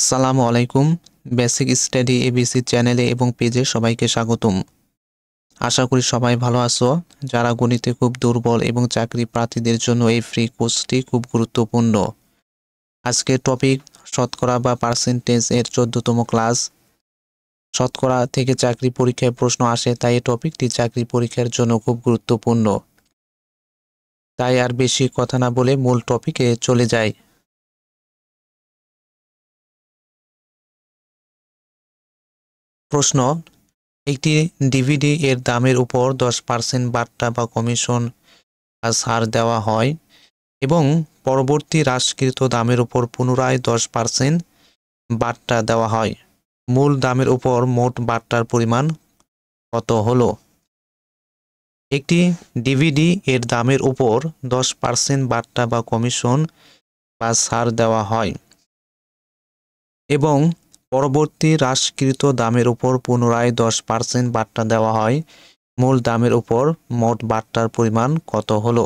আসসালামু আলাইকুম। Basic study ABC চ্যানেলে এবং পেজে সবাইকে স্বাগতম। আশা করি সবাই ভালো আছো। যারা গণিতে খুব দুর্বল এবং চাকরি প্রার্থীদের জন্য এই ফ্রি কোর্সটি খুব গুরুত্বপূর্ণ। আজকের টপিক শতকরা বা পার্সেন্টেজ এর 14তম ক্লাস। শতকরা থেকে চাকরি পরীক্ষায় প্রশ্ন আসে, তাই এই টপিকটি চাকরি পরীক্ষার জন্য খুব গুরুত্বপূর্ণ। তাই আর বেশি কথা না বলে মূল টপিকে চলে যাই। প্রশ্ন: একটি ডিভিডি এর দামের উপর 10% বাট্টা বা কমিশন বা ছাড় দেওয়া হয় এবং পরবর্তী হ্রাসকৃত দামের উপর পুনরায় 10% বাট্টা দেওয়া হয়। মূল দামের উপর মোট বাট্টার পরিমাণ কত হলো? একটি ডিভিডি এর দামের উপর 10% বাট্টা বা কমিশন বা ছাড় দেওয়া হয় এবং পরবর্তী হ্রাসকৃত দামের উপর পুনরায় 10% বাট্টা দেওয়া হয়। মূল দামের উপর মোট বাট্টার পরিমাণ কত হলো?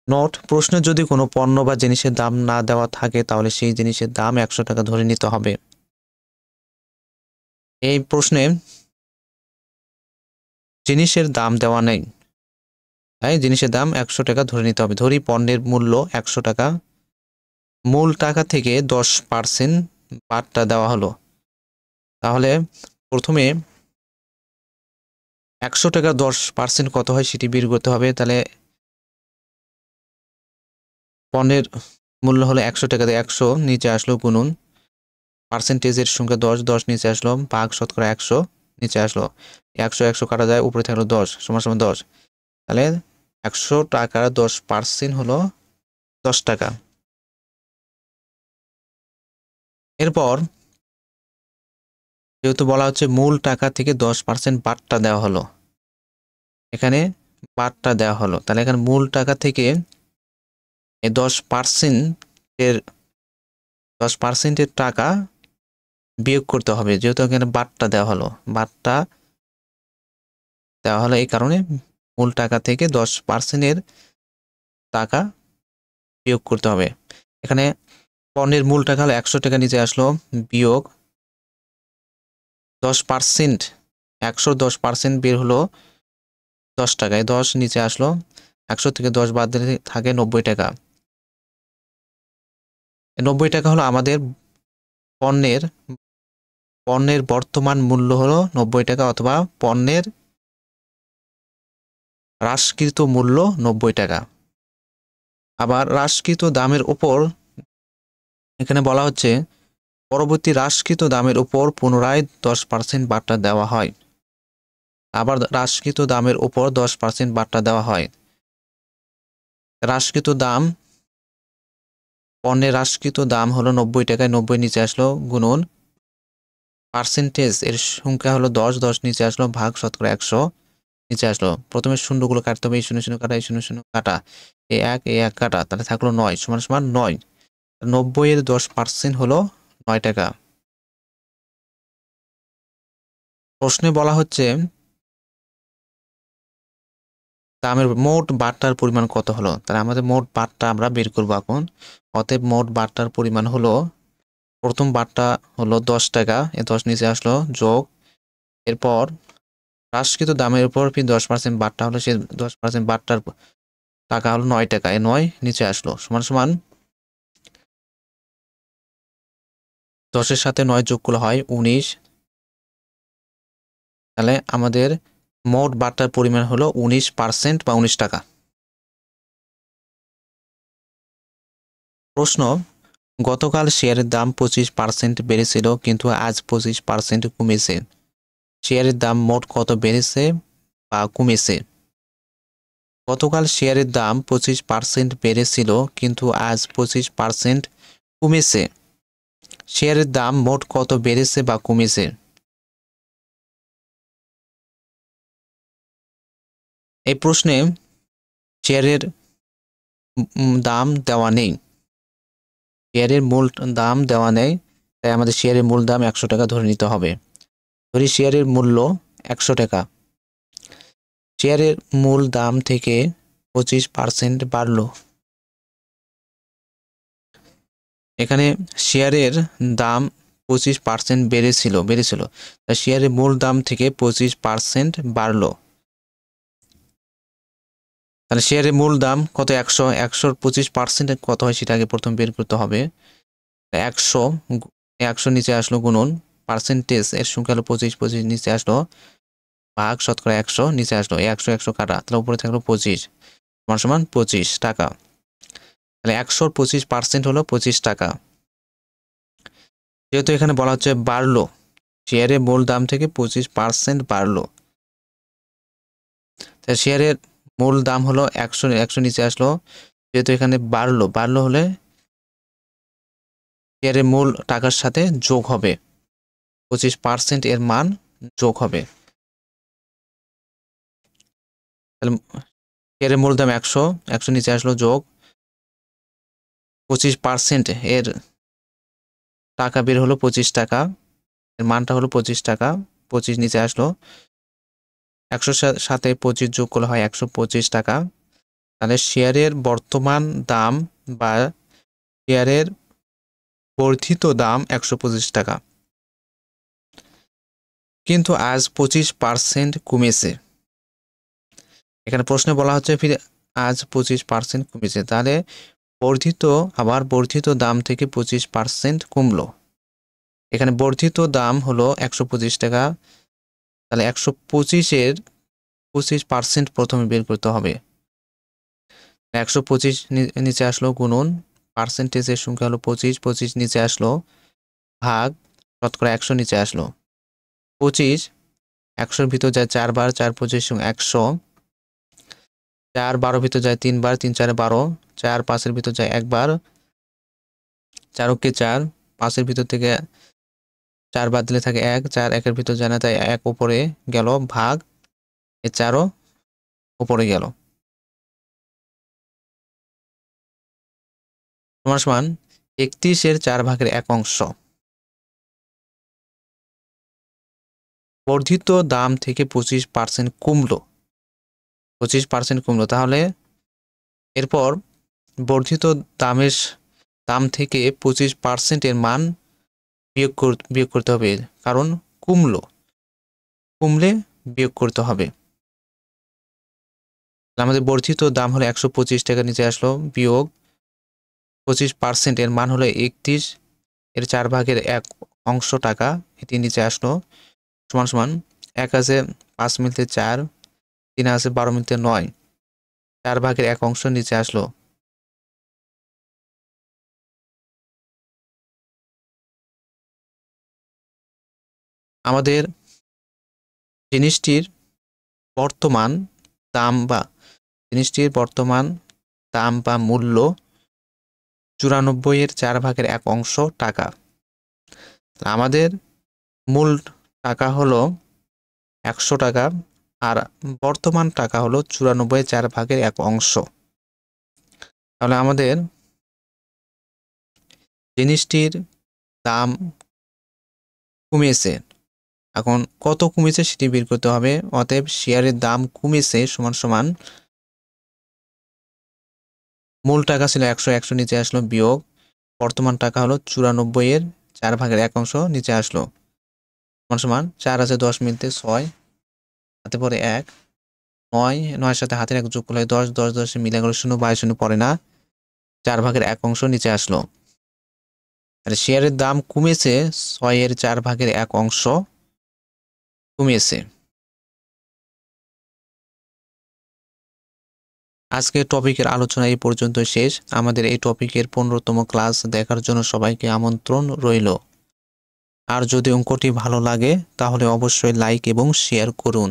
নোট: প্রশ্নে যদি কোনো পণ্য বা জিনিসের দাম না দেওয়া থাকে তাহলে সেই জিনিসের দাম 100 টাকা ধরে নিতে হবে। এই প্রশ্নে জিনিসের দাম দেওয়া নেই, তাই জিনিসের দাম 100 টাকা ধরে নিতে হবে। ধরি পণ্যের মূল্য 100 টাকা, মূল টাকা থেকে 10% বাট্টা দেওয়া হলো। তাহলে প্রথমে 100 টাকা 10% কত হয় সেটি বের করতে হবে। তাহলে পণ্যের মূল্য হলো 100 টাকা, 100 নিচে আসলো গুণন পার্সেন্টেজের সংখ্যা 10, 10 নিচে আসলো ভাগ শতকরা 100 নিচে আসলো। 100 100 কাটা যায়, উপরে থাকলো 10 সমান সমান 10। তাহলে 100 টাকার 10% হলো 10 টাকা। এরপর যেহেতু বলা হচ্ছে মূল টাকা থেকে 10% বাট্টা দেওয়া হলো, এখানে বাট্টা দেওয়া হলো, তাহলে এখানে মূল টাকা থেকে এই 10%-এর টাকা বিয়োগ করতে হবে, যেহেতু এখানে বাট্টা দেওয়া হলো। বাট্টা দেওয়া হলো এই কারণে মূল টাকা থেকে 10%-এর টাকা বিয়োগ করতে হবে। এখানে পণ্যের মূল টাকা হলো 100 টাকা, নিচে আসলো বিয়োগ 10%, 100 10% বের হলো 10 টাকায়, 10 নিচে আসলো, 100 থেকে 10 বাদ দিলে থাকে 90 টাকা। 90 টাকা হলো আমাদের পণ্যের বর্তমান মূল্য হলো 90 টাকা, অথবা পণ্যের হ্রাসকৃত মূল্য 90 টাকা। আবার হ্রাসকৃত দামের উপর এখানে বলা হচ্ছে পরবর্তী হ্রাসকৃত দামের উপর পুনরায় 10% বাট্টা দেওয়া হয়। আবার হ্রাসকৃত দামের উপর 10% বাট্টা দেওয়া হয়। হ্রাসকৃত দাম, পণ্যের হ্রাসকৃত দাম হলো 90 টাকায়, 90 নিচে আসলো গুণন পার্সেন্টেজ এর সংখ্যা হলো 10, 10 নিচে আসলো ভাগ শতকরা 100 নিচে আসলো। প্রথমে শূন্যগুলো কাটতে হবে, এই 0 0 কাটা, এই 0 0 কাটা, এই 1 কাটা, তাহলে থাকলো 9 সমান সমান 9। 90 এর 10% হলো 9 টাকা। প্রশ্নে বলা হচ্ছে দামের মোট বাট্টার পরিমাণ কত হলো। তাহলে আমাদের মোট বাট্টা আমরা বের করবো এখন। অতএব মোট বাট্টার পরিমাণ হলো, প্রথম বাট্টা হলো 10 টাকা, এ 10 নিচে আসলো যোগ, এরপর হ্রাসকৃত দামের উপর 10% বাট্টা হলো, সে 10% বাট্টার টাকা হলো 9 টাকা, এ 9 নিচে আসলো সমান সমান 10-এর সাথে 9 যোগ করলে হয় 19। তাহলে আমাদের মোট বাট্টার পরিমাণ হলো 19% বা 19 টাকা। প্রশ্ন: গতকাল শেয়ারের দাম 25% বেড়েছিল কিন্তু আজ 25% কমেছে। শেয়ারের দাম মোট কত বেড়েছে বা কমেছে? গতকাল শেয়ারের দাম 25% বেড়েছিল কিন্তু আজ 25% কমেছে। শেয়ারের দাম মোট কত বেড়েছে বা কমেছে? এই প্রশ্নে শেয়ারের দাম দেওয়া নেই, শেয়ারের মূল দাম দেওয়া নেই, তাই আমাদের শেয়ারের মূল দাম 100 টাকা ধরে নিতে হবে। ধরি শেয়ারের মূল্য 100 টাকা, শেয়ারের মূল দাম থেকে 25% বাড়লো, এখানে শেয়ারের দাম 25% বেড়েছিল। তা শেয়ারের মূল দাম থেকে 25% বাড়লো। তাহলে শেয়ারের মূল দাম কত? 100। 100-র 25% কত হয় সেটা আগে প্রথম বের করতে হবে। 100 নিচে আসলো গুণন পার্সেন্টেজ এর সংখ্যা হলো 25 নিচে আসলো ভাগ শতকরা 100 নিচে আসলো 100 কাটা, তাহলে উপরে থাকলো 25 সমান 25 টাকা। তাহলে 100-র 25% হলো 25 টাকা। যেহেতু এখানে বলা হচ্ছে বাড়লো, শেয়ারের মূল দাম থেকে 25% বাড়লো, তাই শেয়ারের মূল দাম হলো 100 নিচে আসলো, যেহেতু এখানে বাড়লো হলে শেয়ারের মূল টাকার সাথে যোগ হবে, 25% এর মান যোগ হবে। তাহলে শেয়ারের মূল দাম 100 নিচে আসলো যোগ 25% এর টাকা বের হলো 25 টাকা, এর মানটা হলো 25 টাকা। 25 নিচে আসলো, 100 সাথে 25 যোগ করলে হয় 125 টাকা। তাহলে শেয়ারের বর্তমান দাম বা শেয়ারের বর্ধিত দাম 125 টাকা, কিন্তু আজ 25% কমেছে। এখানে প্রশ্নে বলা হচ্ছে ফিরে আজ 25% কমেছে, তাহলে বর্ধিত দাম থেকে 25% কমলো। এখানে বর্ধিত দাম হলো 125 টাকা, তাহলে 125-এর 25% প্রথমে বের করতে হবে। 125 নিচে আসলো গুণন পার্সেন্টেজের সংখ্যা হলো 25 নিচে আসলো ভাগ শতকরা 100 নিচে আসলো 25। 100-র ভিতর যায় 4 বার, 4 25 100, 4 12 ভিতর যায় 3 বার, 3 4 12, 4 5-এর ভিতর যায় 1 বার, 4 কে 4, 5-এর ভিতর থেকে 4 বাদ দিলে থাকে 1, 4 1-এর ভিতর যায় না, তাই 1 উপরে গেল ভাগ এ 4ও উপরে গেল সমান 31-এর 4 ভাগের 1 অংশ। বর্ধিত দাম থেকে 25% কমলো, 25% কমলো। তাহলে এরপর বর্ধিত দাম থেকে 25% এর মান বিয়োগ করতে হবে, কারণ কমলে বিয়োগ করতে হবে। আমাদের বর্ধিত দাম হলো 125 টাকা, নিচে আসলো বিয়োগ 25% এর মান হলো 31 এর 4 ভাগের 1 অংশ টাকা, এটি নিচে আসলো সমান 1 আছে 5 মিলতে 4, 3 আছে 12 মিলতে 9, 4 ভাগের 1 অংশ নিচে আসলো। আমাদের জিনিসটির বর্তমান দাম বা মূল্য 94-এর 4 ভাগের 1 অংশ টাকা। আমাদের মূল টাকা হলো 100 টাকা, আর বর্তমান টাকা হলো 94-এর 4 ভাগের 1 অংশ। তাহলে আমাদের জিনিসটির দাম কমেছে, এখন কত কমেছে সেটি বের করতে হবে। অতএব শেয়ারের দাম কমেছে সমান মূল টাকা ছিল 100 নিচে আসলো বিয়োগ বর্তমান টাকা হলো 94-এর 4 ভাগের 1 অংশ নিচে আসলো সমান 4 আছে 10 মিলতে 6, হাতে পরে 1, 9-9-এর সাথে হাতের 1 যোগ করলে 10, 10 মিলে গেল 0, 22 পড়ে না, 4 ভাগের 1 অংশ নিচে আসলো। আর শেয়ারের দাম কমেছে 6-এর 4 ভাগের 1 অংশ কমেছে। আজকের টপিকের আলোচনা এই পর্যন্ত শেষ। আমাদের এই টপিকের 15তম ক্লাস দেখার জন্য সবাইকে আমন্ত্রণ রইল। আর যদি অঙ্কটি ভালো লাগে তাহলে অবশ্যই লাইক এবং শেয়ার করুন।